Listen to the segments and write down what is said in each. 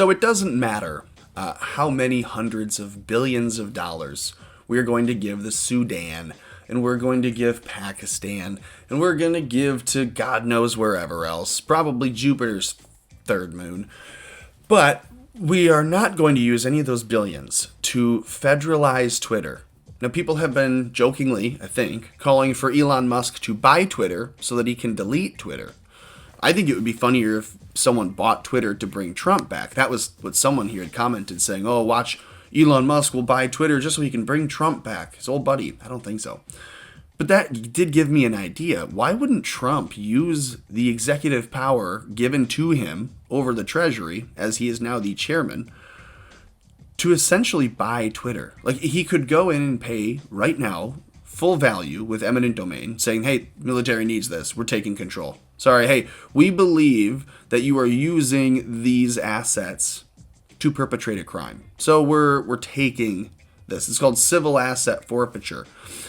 So it doesn't matter how many hundreds of billions of dollars we're going to give the Sudan, and we're going to give Pakistan, and we're going to give to God knows wherever else, probably Jupiter's third moon. But we are not going to use any of those billions to federalize Twitter. Now, people have been jokingly, I think, calling for Elon Musk to buy Twitter so that he can delete Twitter. I think it would be funnier if someone bought Twitter to bring Trump back. That was what someone here had commented, saying, oh, watch, Elon Musk will buy Twitter just so he can bring Trump back, his old buddy. I don't think so. But that did give me an idea. Why wouldn't Trump use the executive power given to him over the Treasury, as he is now the chairman, to essentially buy Twitter? Like, he could go in and pay right now full value with eminent domain, saying, hey, military needs this, we're taking control. Sorry, hey, we believe that you are using these assets to perpetrate a crime, so we're taking this. It's called civil asset forfeiture.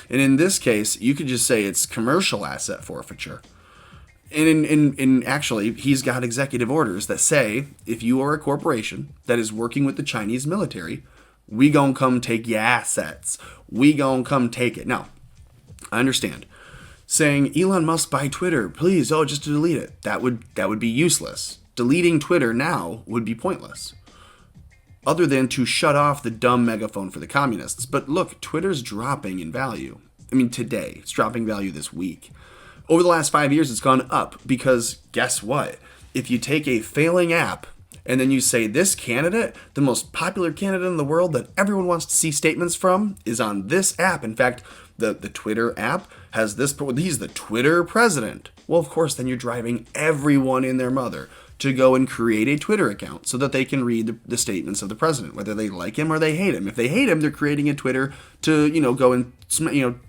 And in this case, you could just say it's commercial asset forfeiture. And in actually, he's got executive orders that say, if you are a corporation that is working with the Chinese military, we gonna come take your assets. We gonna come take it. Now, I understand. Saying, Elon Musk buy Twitter, please, just to delete it. That would be useless. Deleting Twitter now would be pointless, other than to shut off the dumb megaphone for the communists. But look, Twitter's dropping in value. I mean, today, it's dropping value this week. Over the last 5 years, it's gone up because guess what? If you take a failing app and then you say this candidate, the most popular candidate in the world that everyone wants to see statements from, is on this app. In fact, the Twitter app has this, he's the Twitter president. Well, of course, then you're driving everyone and their mother to go and create a Twitter account so that they can read the statements of the president, whether they like him or they hate him. If they hate him, they're creating a Twitter to, go and,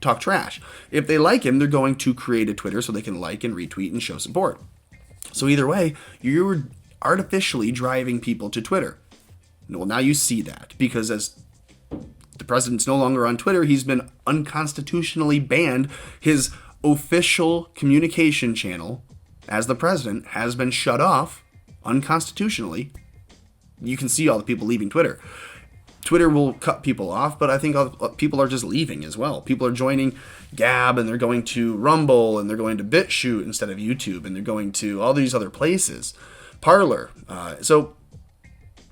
talk trash. If they like him, they're going to create a Twitter so they can like and retweet and show support. So either way, you're artificially driving people to Twitter. Well, now you see that because as the president's no longer on Twitter, he's been unconstitutionally banned. His official communication channel as the president has been shut off unconstitutionally. You can see all the people leaving Twitter. Twitter will cut people off, but I think people are just leaving as well. People are joining Gab, and they're going to Rumble, and they're going to BitChute instead of YouTube, and they're going to all these other places. Parler. So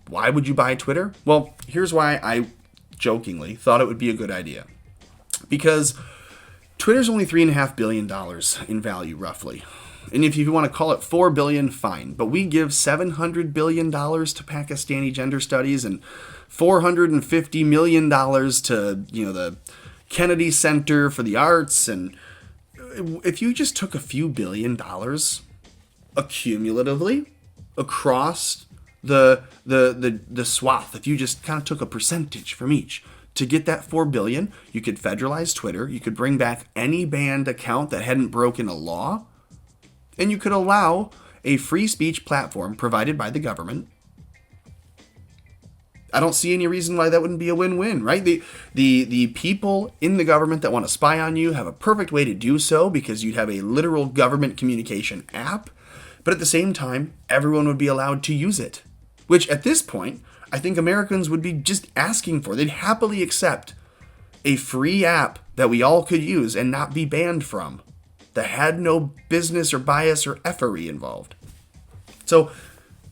why would you buy Twitter? Well, here's why I jokingly thought it would be a good idea. Because Twitter's only $3.5 billion in value, roughly. And if you want to call it $4 billion, fine. But we give $700 billion to Pakistani gender studies and $450 million to, the Kennedy Center for the Arts. And if you just took a few $1 billion accumulatively across the swath, if you just kind of took a percentage from each to get that $4 billion, you could federalize Twitter. You could bring back any banned account that hadn't broken a law. And you could allow a free speech platform provided by the government. I don't see any reason why that wouldn't be a win-win, right? The people in the government that want to spy on you have a perfect way to do so because you'd have a literal government communication app. But at the same time, everyone would be allowed to use it, which at this point, I think Americans would be just asking for. They'd happily accept a free app that we all could use and not be banned from, that had no business or bias or effery involved. So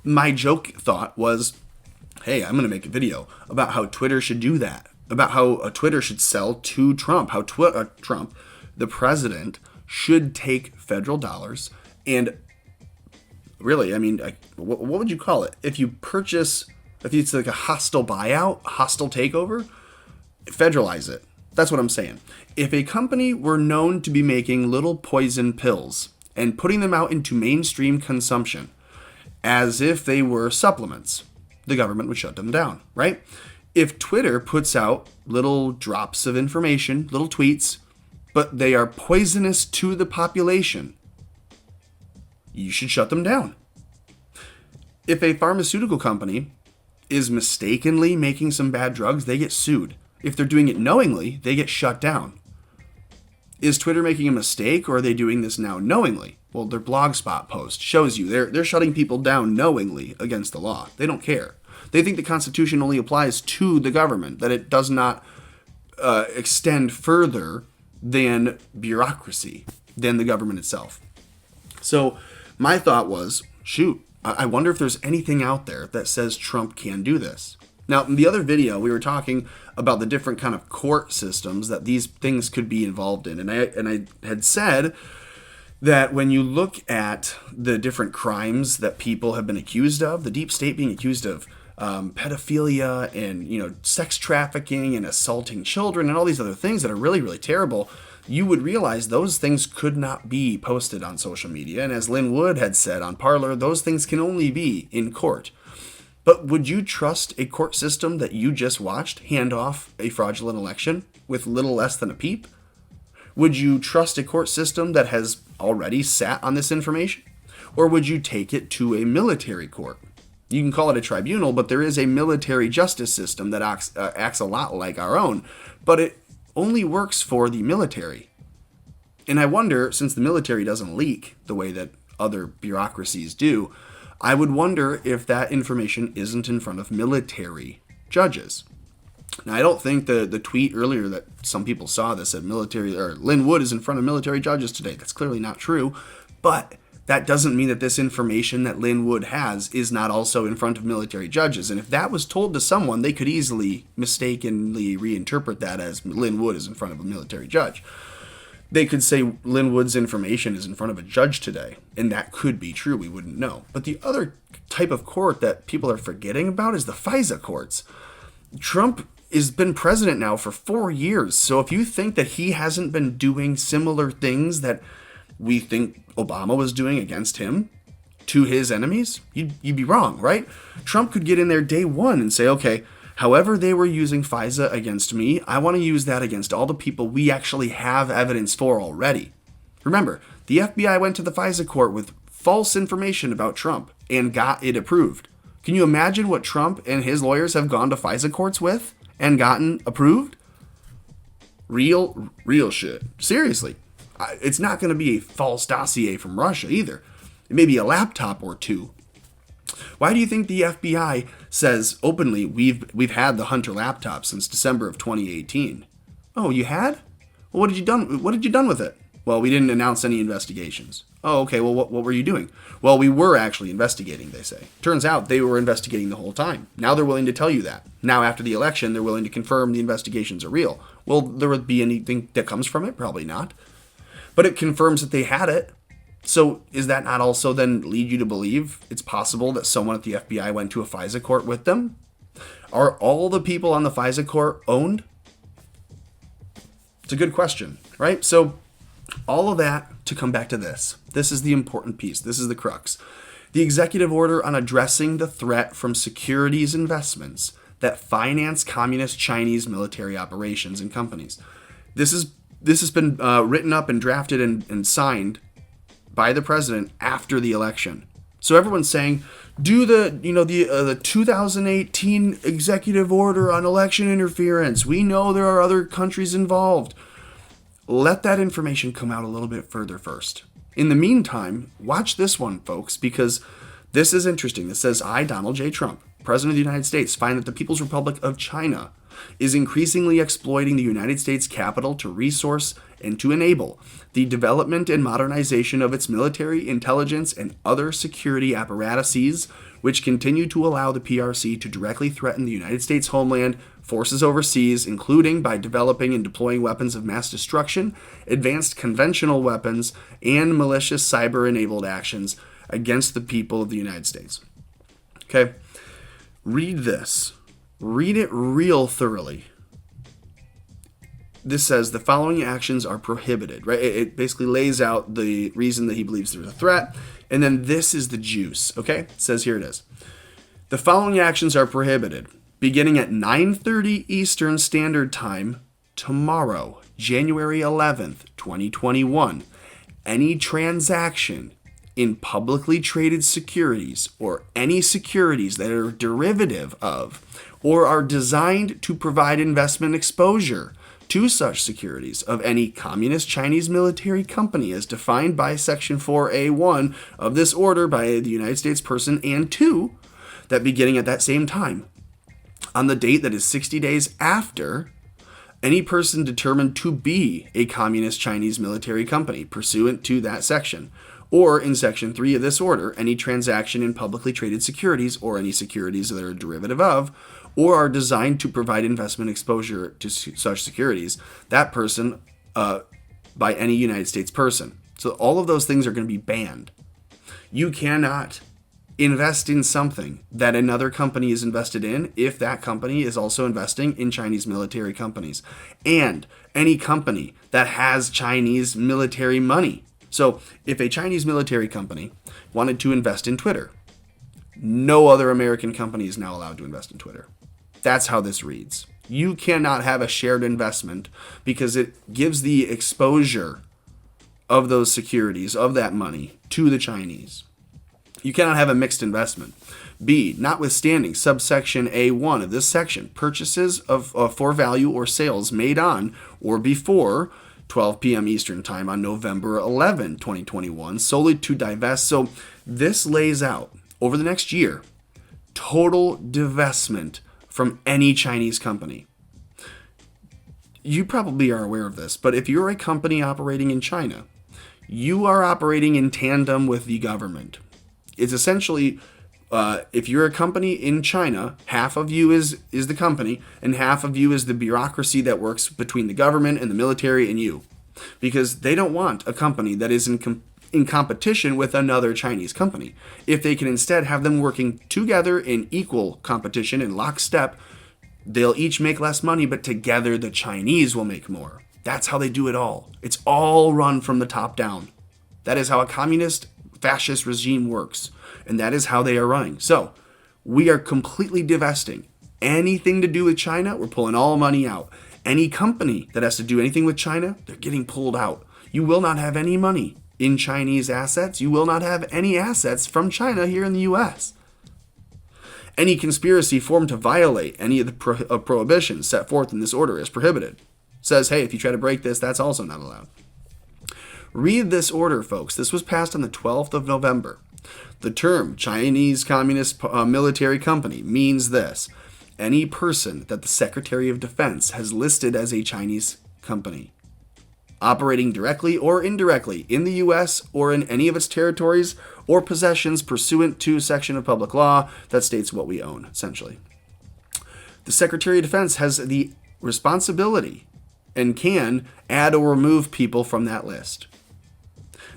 my joke thought was, hey, I'm going to make a video about how Twitter should do that, about how Twitter should sell to Trump, how Trump, the president, should take federal dollars and really, I mean, what would you call it? If it's like a hostile buyout, hostile takeover, federalize it. That's what I'm saying. If a company were known to be making little poison pills and putting them out into mainstream consumption as if they were supplements, the government would shut them down, right? If Twitter puts out little drops of information, little tweets, but they are poisonous to the population, you should shut them down. If a pharmaceutical company is mistakenly making some bad drugs, they get sued. If they're doing it knowingly, they get shut down. Is Twitter making a mistake, or are they doing this now knowingly? Well, their Blogspot post shows you they're shutting people down knowingly against the law. They don't care. They think the Constitution only applies to the government, that it does not extend further than bureaucracy, than the government itself. So my thought was, shoot, I wonder if there's anything out there that says Trump can do this. Now, in the other video, we were talking about the different kind of court systems that these things could be involved in. And I had said that when you look at the different crimes that people have been accused of, the deep state being accused of pedophilia and, sex trafficking and assaulting children and all these other things that are really, really terrible, you would realize those things could not be posted on social media. And as Lynn Wood had said on Parler, those things can only be in court. But would you trust a court system that you just watched hand off a fraudulent election with little less than a peep? Would you trust a court system that has already sat on this information? Or would you take it to a military court? You can call it a tribunal, but there is a military justice system that acts a lot like our own, but it only works for the military. And I wonder, since the military doesn't leak the way that other bureaucracies do, I would wonder if that information isn't in front of military judges. Now, I don't think the tweet earlier that some people saw this at Lynn Wood is in front of military judges today. That's clearly not true, but that doesn't mean that this information that Lynn Wood has is not also in front of military judges. And if that was told to someone, they could easily mistakenly reinterpret that as Lynn Wood is in front of a military judge. They could say Lynn Wood's information is in front of a judge today, and that could be true. We wouldn't know. But the other type of court that people are forgetting about is the FISA courts. Trump has been president now for 4 years. So if you think that he hasn't been doing similar things that we think Obama was doing against him to his enemies, you'd be wrong, right? Trump could get in there day one and say, okay, however they were using FISA against me, I want to use that against all the people we actually have evidence for already. Remember, the FBI went to the FISA court with false information about Trump and got it approved. Can you imagine what Trump and his lawyers have gone to FISA courts with and gotten approved? Real shit. Seriously. It's not going to be a false dossier from Russia either. It may be a laptop or two. Why do you think the FBI says openly we've had the Hunter laptop since December of 2018? Oh, you had? Well, what did you done with it? Well, we didn't announce any investigations. Oh, okay. Well, what were you doing? Well, we were actually investigating, they say. Turns out they were investigating the whole time. Now they're willing to tell you that. Now after the election, they're willing to confirm the investigations are real. Will there be anything that comes from it? Probably not. But it confirms that they had it. So is that not also then lead you to believe it's possible that someone at the FBI went to a FISA court with them? Are all the people on the FISA court owned? It's a good question, right? So all of that to come back to this. This is the important piece. This is the crux. The executive order on addressing the threat from securities investments that finance communist Chinese military operations and companies. This has been written up and drafted and signed by the president after the election. So everyone's saying, do the 2018 executive order on election interference. We know there are other countries involved. Let that information come out a little bit further first. In the meantime, watch this one, folks, because this is interesting. It says, I, Donald J. Trump, President of the United States, find that the People's Republic of China is increasingly exploiting the United States capital to resource and to enable the development and modernization of its military, intelligence, and other security apparatuses, which continue to allow the PRC to directly threaten the United States homeland, forces overseas, including by developing and deploying weapons of mass destruction, advanced conventional weapons, and malicious cyber-enabled actions against the people of the United States. Okay? Read this. Read it real thoroughly. This says the following actions are prohibited, right? It basically lays out the reason that he believes there's a threat. And then this is the juice, okay? It says here it is. The following actions are prohibited beginning at 9:30 Eastern Standard Time tomorrow, January 11th, 2021. Any transaction in publicly traded securities or any securities that are derivative of or are designed to provide investment exposure to such securities of any communist Chinese military company as defined by Section 4A1 of this order by the United States person, and 2, that beginning at that same time, on the date that is 60 days after, any person determined to be a communist Chinese military company pursuant to that section, or in Section 3 of this order, any transaction in publicly traded securities or any securities that are a derivative of, or are designed to provide investment exposure to such securities, that person by any United States person. So all of those things are going to be banned. You cannot invest in something that another company is invested in if that company is also investing in Chinese military companies and any company that has Chinese military money. So if a Chinese military company wanted to invest in Twitter, no other American company is now allowed to invest in Twitter. That's how this reads. You cannot have a shared investment because it gives the exposure of those securities, of that money, to the Chinese. You cannot have a mixed investment. B, notwithstanding subsection A1 of this section, purchases for value or sales made on or before 12 p.m. Eastern Time on November 11, 2021, solely to divest. So this lays out, over the next year, total divestment from any Chinese company. You probably are aware of this, but if you're a company operating in China, you are operating in tandem with the government. It's essentially, if you're a company in China, half of you is the company, and half of you is the bureaucracy that works between the government and the military and you. Because they don't want a company that is in competition with another Chinese company. If they can instead have them working together in equal competition in lockstep, they'll each make less money, but together the Chinese will make more. That's how they do it all. It's all run from the top down. That is how a communist fascist regime works, and that is how they are running. So we are completely divesting anything to do with China. We're pulling all money out. Any company that has to do anything with China, they're getting pulled out. You will not have any money in Chinese assets. You will not have any assets from China here in the U.S. Any conspiracy formed to violate any of the prohibitions set forth in this order is prohibited. It says, hey, if you try to break this, that's also not allowed. Read this order, folks. This was passed on the 12th of November. The term Chinese Communist Military Company means this: any person that the Secretary of Defense has listed as a Chinese company, operating directly or indirectly in the U.S. or in any of its territories or possessions pursuant to a section of public law that states what we own, essentially. The Secretary of Defense has the responsibility and can add or remove people from that list.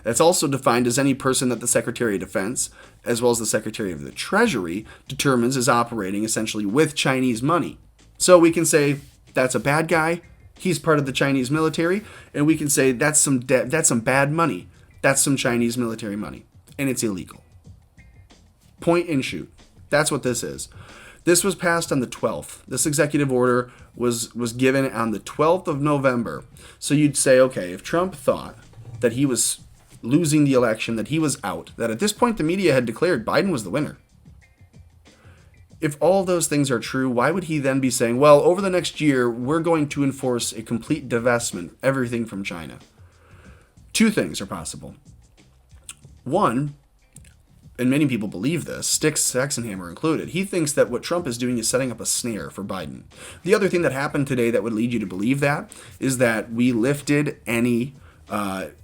That's also defined as any person that the Secretary of Defense, as well as the Secretary of the Treasury, determines is operating essentially with Chinese money. So we can say that's a bad guy, he's part of the Chinese military, and we can say that's some bad money, that's some Chinese military money, and it's illegal. Point and shoot. That's what this is. This was passed on the 12th. This executive order was given on the 12th of November. So you'd say, okay, if Trump thought that he was losing the election, that he was out, that at this point the media had declared Biden was the winner. If all those things are true, why would he then be saying, well, over the next year, we're going to enforce a complete divestment, everything from China? Two things are possible. One, and many people believe this, Sticks Saxonhammer included, he thinks that what Trump is doing is setting up a snare for Biden. The other thing that happened today that would lead you to believe that is that we lifted any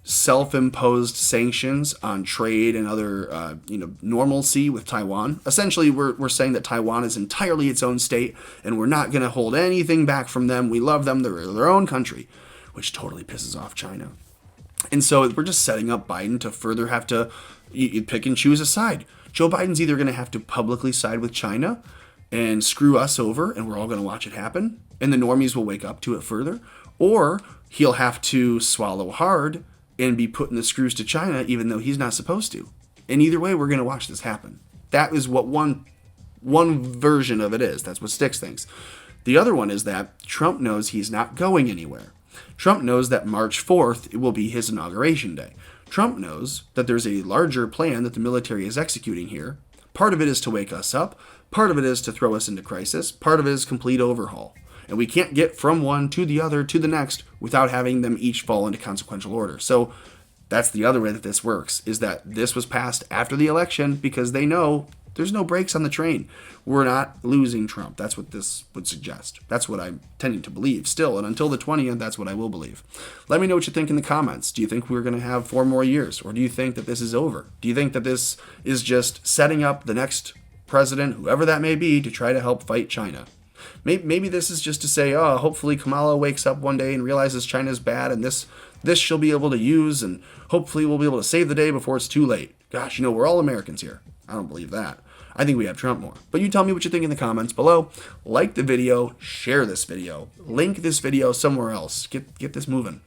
self-imposed sanctions on trade and other, normalcy with Taiwan. Essentially, we're saying that Taiwan is entirely its own state, and we're not going to hold anything back from them. We love them. They're their own country, which totally pisses off China. And so we're just setting up Biden to further have to pick and choose a side. Joe Biden's either going to have to publicly side with China and screw us over, and we're all going to watch it happen, and the normies will wake up to it further, or he'll have to swallow hard and be putting the screws to China even though he's not supposed to. And either way, we're going to watch this happen. That is what one version of it is. That's what Sticks thinks. The other one is that Trump knows he's not going anywhere. Trump knows that March 4th it will be his inauguration day. Trump knows that there's a larger plan that the military is executing here. Part of it is to wake us up. Part of it is to throw us into crisis. Part of it is complete overhaul. And we can't get from one to the other to the next without having them each fall into consequential order. So that's the other way that this works, is that this was passed after the election because they know There's no brakes on the train. We're not losing Trump. That's what this would suggest. That's what I'm tending to believe still. And until the 20th, that's what I will believe. Let me know what you think in the comments. Do you think we're going to have 4 more years? Or do you think that this is over? Do you think that this is just setting up the next president, whoever that may be, to try to help fight China? Maybe this is just to say, oh, hopefully Kamala wakes up one day and realizes China's bad, and this she'll be able to use, and hopefully we'll be able to save the day before it's too late. Gosh, we're all Americans here. I don't believe that. I think we have Trump more. But you tell me what you think in the comments below. Like the video, share this video, link this video somewhere else. Get this moving.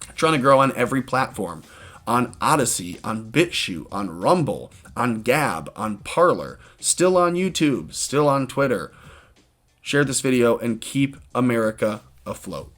I'm trying to grow on every platform. On Odyssey, on BitChute, on Rumble, on Gab, on Parler, still on YouTube, still on Twitter. Share this video and keep America afloat.